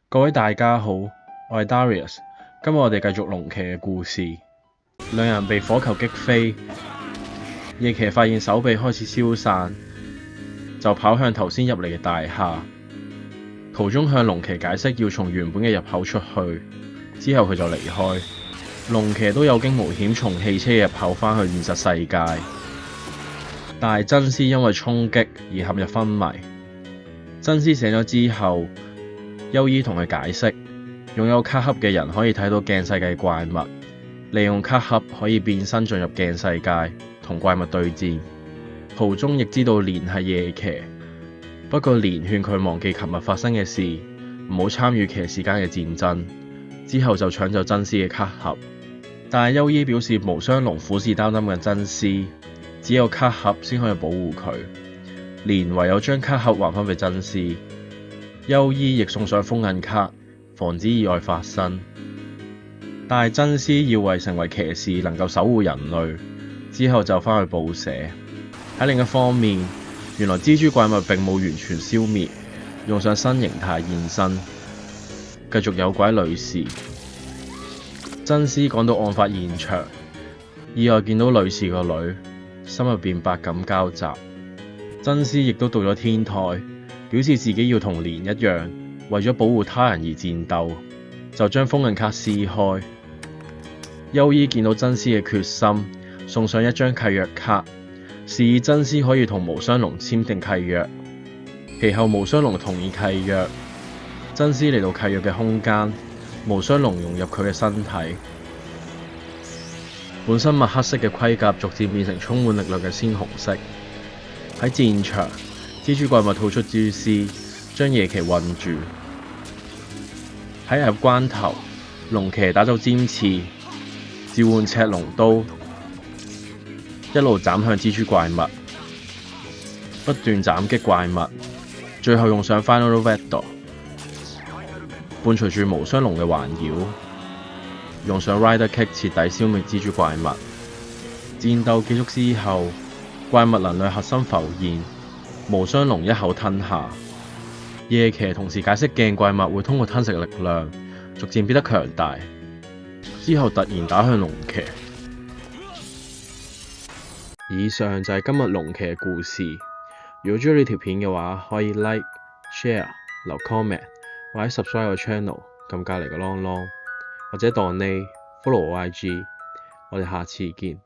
各位大家好，我係 Darius， 今日我哋繼續龍騎嘅故事。兩人被火球擊飛，夜騎發現手臂開始消散，就跑向頭先入嚟嘅大廈。途中向龍騎解釋要從原本嘅入口出去，之後佢就離開。龍騎都有驚無險從汽車入口返去現實世界，但係真絲因為衝擊而陷入昏迷。真絲醒咗之後，優衣同佢解釋，擁有卡盒嘅人可以睇到鏡世界怪物，利用卡盒可以變身進入鏡世界同怪物對戰。途中亦知道蓮係夜騎，不過蓮勸佢忘記琴日發生嘅事，唔好參與騎士間嘅戰爭。之後就搶走真絲嘅卡盒，但係優衣表示無雙龍虎視眈眈緊真絲，只有卡盒先可以保護佢。蓮唯有將卡盒還返俾真絲。優衣亦送上封印卡，防止意外發生。但係真絲要為成為騎士能夠守護人類，之後就返去報社。喺另一方面，原來蜘蛛怪物並冇完全消滅，用上新形態現身，繼續誘拐女士。真絲趕到案發現場，意外見到女士個女，心入邊百感交集。真絲亦都到咗天台，表示自己要同蓮一樣，為咗保護他人而戰鬥，就將封印卡撕開。優衣見到真絲嘅決心，送上一張契約卡，示意真絲可以同無雙龍簽訂契約。其後無雙龍同意契約，真絲嚟到契約嘅空間，無雙龍融入佢嘅身體。本身墨黑色嘅盔甲逐漸變成充滿力量嘅鮮紅色。喺戰場，蜘蛛怪物吐出蛛絲，將夜騎困住。喺危急關頭，龍騎打走尖刺，召喚赤龍刀，一路斬向蜘蛛怪物，不斷斬擊怪物，最後用上 Final Vector， 伴隨住無雙龍嘅環繞，用上 Rider Kick 徹底消滅蜘蛛怪物。戰鬥結束之後，怪物能量核心浮現，無雙龍一口吞下。夜騎同時解釋鏡怪物會通過吞食力量，逐漸變得強大，之後突然打向龍騎。以上就係今日龍騎嘅故事。如果中意呢條片嘅話，可以 Like、Share、留 Comment 或者 Subscribe 個 channel， 撳隔離個啷啷，或者donate follow 我 IG。我哋下次見。